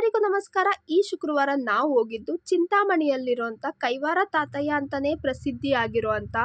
ಎಲ್ಲರಿಗೂ ನಮಸ್ಕಾರ. ಈ ಶುಕ್ರವಾರ ನಾವು ಹೋಗಿದ್ದು ಚಿಂತಾಮಣಿಯಲ್ಲಿರುವಂಥ ಕೈವಾರ ತಾತಯ್ಯ ಅಂತಾನೆ ಪ್ರಸಿದ್ಧಿಯಾಗಿರುವಂಥ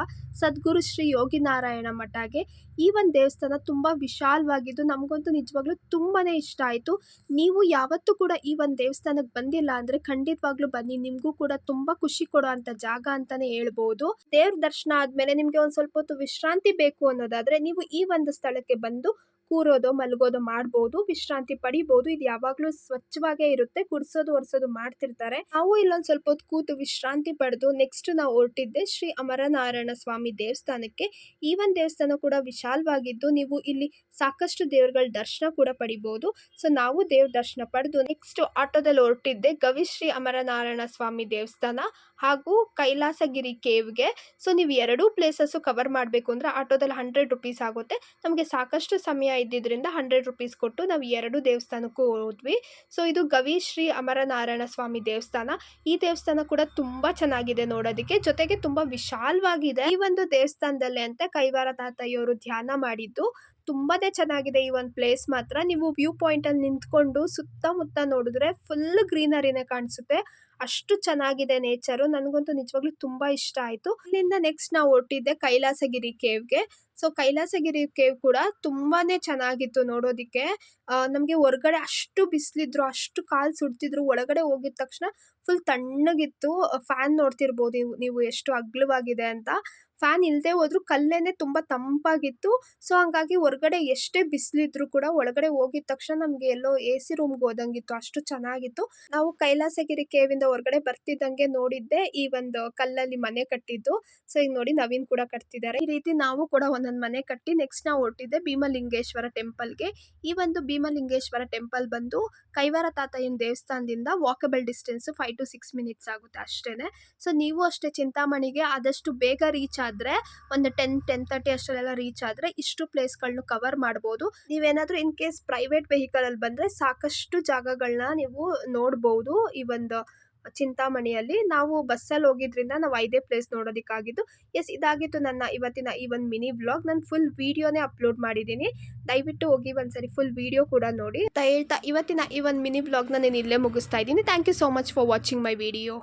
ಸದ್ಗುರು ಶ್ರೀ ಯೋಗಿನಾರಾಯಣ ಮಠಗೆ. ಈ ಒಂದು ದೇವಸ್ಥಾನ ತುಂಬ ವಿಶಾಲವಾಗಿದ್ದು ನಮಗಂತೂ ನಿಜವಾಗ್ಲೂ ತುಂಬಾ ಇಷ್ಟ ಆಯಿತು. ನೀವು ಯಾವತ್ತೂ ಕೂಡ ಈ ಒಂದು ದೇವಸ್ಥಾನಕ್ಕೆ ಬಂದಿಲ್ಲ ಅಂದರೆ ಖಂಡಿತವಾಗ್ಲೂ ಬನ್ನಿ, ನಿಮಗೂ ಕೂಡ ತುಂಬ ಖುಷಿ ಕೊಡೋ ಅಂಥ ಜಾಗ ಅಂತಲೇ ಹೇಳ್ಬೋದು. ದೇವ್ರ ದರ್ಶನ ಆದಮೇಲೆ ನಿಮಗೆ ಒಂದು ಸ್ವಲ್ಪ ಹೊತ್ತು ವಿಶ್ರಾಂತಿ ಬೇಕು ಅನ್ನೋದಾದರೆ ನೀವು ಈ ಒಂದು ಸ್ಥಳಕ್ಕೆ ಬಂದು ಕೂರೋದು ಮಲಗೋದು ಮಾಡ್ಬೋದು, ವಿಶ್ರಾಂತಿ ಪಡಿಬೋದು. ಇದು ಯಾವಾಗಲೂ ಸ್ವಚ್ಛವಾಗೇ ಇರುತ್ತೆ, ಗುಡಿಸೋದು ಒರೆಸೋದು ಮಾಡ್ತಿರ್ತಾರೆ. ನಾವು ಇಲ್ಲೊಂದು ಸ್ವಲ್ಪ ಹೊತ್ತು ಕೂತು ವಿಶ್ರಾಂತಿ ಪಡೆದು ನೆಕ್ಸ್ಟ್ ನಾವು ಹೊರಟಿದ್ದೆ ಶ್ರೀ ಅಮರನಾರಾಯಣ ಸ್ವಾಮಿ ದೇವಸ್ಥಾನಕ್ಕೆ. ಈ ಒಂದು ದೇವಸ್ಥಾನ ಕೂಡ ವಿಶಾಲವಾಗಿದ್ದು ನೀವು ಇಲ್ಲಿ ಸಾಕಷ್ಟು ದೇವರುಗಳ ದರ್ಶನ ಕೂಡ ಪಡಿಬೋದು. ಸೊ ನಾವು ದೇವ್ರ ದರ್ಶನ ಪಡೆದು ನೆಕ್ಸ್ಟ್ ಆಟೋದಲ್ಲಿ ಹೊರಟಿದ್ದೆ ಗವಿಶ್ರೀ ಅಮರನಾರಾಯಣ ಸ್ವಾಮಿ ದೇವಸ್ಥಾನ ಹಾಗೂ ಕೈಲಾಸಗಿರಿ ಕೇವ್ಗೆ. ಸೊ ನೀವು ಎರಡೂ ಪ್ಲೇಸಸ್ಸು ಕವರ್ ಮಾಡಬೇಕು ಅಂದರೆ ಆಟೋದಲ್ಲಿ 100 ರೂಪೀಸ್ ಆಗುತ್ತೆ. ನಮಗೆ ಸಾಕಷ್ಟು ಸಮಯ ಇದ್ದಿದ್ದರಿಂದ 100 ರೂಪೀಸ್ ಕೊಟ್ಟು ನಾವು ಎರಡು ದೇವಸ್ಥಾನಕ್ಕೂ ಹೋದ್ವಿ. ಸೊ ಇದು ಗವಿಶ್ರೀ ಅಮರನಾರಾಯಣ ಸ್ವಾಮಿ ದೇವಸ್ಥಾನ. ಈ ದೇವಸ್ಥಾನ ಕೂಡ ತುಂಬ ಚೆನ್ನಾಗಿದೆ ನೋಡೋದಕ್ಕೆ, ಜೊತೆಗೆ ತುಂಬ ವಿಶಾಲವಾಗಿದೆ. ಈ ಒಂದು ದೇವಸ್ಥಾನದಲ್ಲಿ ಅಂತ ಕೈವಾರ ತಾತಯ್ಯವರು ಧ್ಯಾನ ಮಾಡಿದ್ದು. ತುಂಬಾನೇ ಚೆನ್ನಾಗಿದೆ ಈ ಒಂದು ಪ್ಲೇಸ್ ಮಾತ್ರ. ನೀವು ವ್ಯೂ ಪಾಯಿಂಟ್ ಅಲ್ಲಿ ನಿಂತ್ಕೊಂಡು ಸುತ್ತಮುತ್ತ ನೋಡಿದ್ರೆ ಫುಲ್ ಗ್ರೀನರಿನೇ ಕಾಣಿಸುತ್ತೆ, ಅಷ್ಟು ಚೆನ್ನಾಗಿದೆ ನೇಚರು. ನನಗಂತೂ ನಿಜವಾಗ್ಲೂ ತುಂಬಾ ಇಷ್ಟ ಆಯ್ತು. ಇಲ್ಲಿಂದ ನೆಕ್ಸ್ಟ್ ನಾವು ಹೊರಟಿದ್ದೆ ಕೈಲಾಸಗಿರಿ ಕೇವ್ಗೆ. ಸೊ ಕೈಲಾಸಗಿರಿ ಕೇವ್ ಕೂಡ ತುಂಬಾನೇ ಚೆನ್ನಾಗಿತ್ತು ನೋಡೋದಿಕ್ಕೆ. ನಮಗೆ ಹೊರಗಡೆ ಅಷ್ಟು ಬಿಸಿಲಿದ್ರು, ಅಷ್ಟು ಕಾಲು ಸುಡ್ತಿದ್ರು, ಒಳಗಡೆ ಹೋಗಿದ ತಕ್ಷಣ ಫುಲ್ ತಣ್ಣಗಿತ್ತು. ಫ್ಯಾನ್ ನೋಡ್ತಿರ್ಬೋದು ನೀವು ಎಷ್ಟು ಅಗ್ಲವಾಗಿದೆ ಅಂತ. ಫ್ಯಾನ್ ಇಲ್ಲದೆ ಹೋದ್ರು ಕಲ್ಲೇನೆ ತುಂಬ ತಂಪಾಗಿತ್ತು. ಸೊ ಹಂಗಾಗಿ ಹೊರಗಡೆ ಎಷ್ಟೇ ಬಿಸಿಲಿದ್ರು ಕೂಡ ಒಳಗಡೆ ಹೋಗಿದ ತಕ್ಷಣ ನಮಗೆ ಎಲ್ಲೋ AC ರೂಮ್ಗೆ ಹೋದಂಗಿತ್ತು, ಅಷ್ಟು ಚೆನ್ನಾಗಿತ್ತು. ನಾವು ಕೈಲಾಸಗಿರಿ ಕೇವಿಂದ ಹೊರಗಡೆ ಬರ್ತಿದ್ದಂಗೆ ನೋಡಿದ್ದೆ ಈ ಒಂದು ಕಲ್ಲಲ್ಲಿ ಮನೆ ಕಟ್ಟಿದ್ದು. ಸೊ ಈಗ ನೋಡಿ ನವೀನ್ ಕೂಡ ಕಟ್ತಿದ್ದಾರೆ. ಈ ರೀತಿ ನಾವು ಕೂಡ ಒಂದೊಂದು ಮನೆ ಕಟ್ಟಿ ನೆಕ್ಸ್ಟ್ ನಾವು ಹೊರಟಿದ್ದೆ ಭೀಮಲಿಂಗೇಶ್ವರ ಟೆಂಪಲ್ಗೆ. ಈ ಒಂದು ಭೀಮಲಿಂಗೇಶ್ವರ ಟೆಂಪಲ್ ಬಂದು ಕೈವಾರ ತಾತಯ್ಯನ ದೇವಸ್ಥಾನದಿಂದ ವಾಕಬಲ್ ಡಿಸ್ಟೆನ್ಸ್ 5 to 6 ಮಿನಿಟ್ಸ್ ಆಗುತ್ತೆ ಅಷ್ಟೇನೆ. ಸೊ ನೀವು ಅಷ್ಟೇ ಚಿಂತಾಮಣಿಗೆ ಆದಷ್ಟು ಬೇಗ ರೀಚ್ ಆದರೆ ಒಂದು 10-10:30 ಅಷ್ಟರಲ್ಲೆಲ್ಲ ರೀಚ್ ಆದರೆ ಇಷ್ಟು ಪ್ಲೇಸ್ಗಳನ್ನ ಕವರ್ ಮಾಡ್ಬೋದು. ನೀವೇನಾದರೂ ಇನ್ ಕೇಸ್ ಪ್ರೈವೇಟ್ ವೆಹಿಕಲಲ್ಲಿ ಬಂದರೆ ಸಾಕಷ್ಟು ಜಾಗಗಳನ್ನ ನೀವು ನೋಡ್ಬೋದು. ಈ ಒಂದು ಚಿಂತಾಮಣಿಯಲ್ಲಿ ನಾವು ಬಸ್ಸಲ್ಲಿ ಹೋಗಿದ್ರಿಂದ ನಾವು 5 ಪ್ಲೇಸ್ ನೋಡೋದಕ್ಕಾಗಿದ್ದು. ಎಸ್, ಇದಾಗಿತ್ತು ನನ್ನ ಇವತ್ತಿನ ಈ ಒಂದು ಮಿನಿ ವ್ಲಾಗ್. ನಾನು ಫುಲ್ ವಿಡಿಯೋನೇ ಅಪ್ಲೋಡ್ ಮಾಡಿದ್ದೀನಿ, ದಯವಿಟ್ಟು ಹೋಗಿ ಒಂದ್ಸರಿ ಫುಲ್ ವಿಡಿಯೋ ಕೂಡ ನೋಡಿ ಅಂತ ಹೇಳ್ತಾ ಇವತ್ತಿನ ಈ ಒಂದು ಮಿನಿ ವ್ಲಾಗ್ನ ನಾನು ಇಲ್ಲೇ ಮುಗಿಸ್ತಾ ಇದ್ದೀನಿ. Thank you so much for watching my video.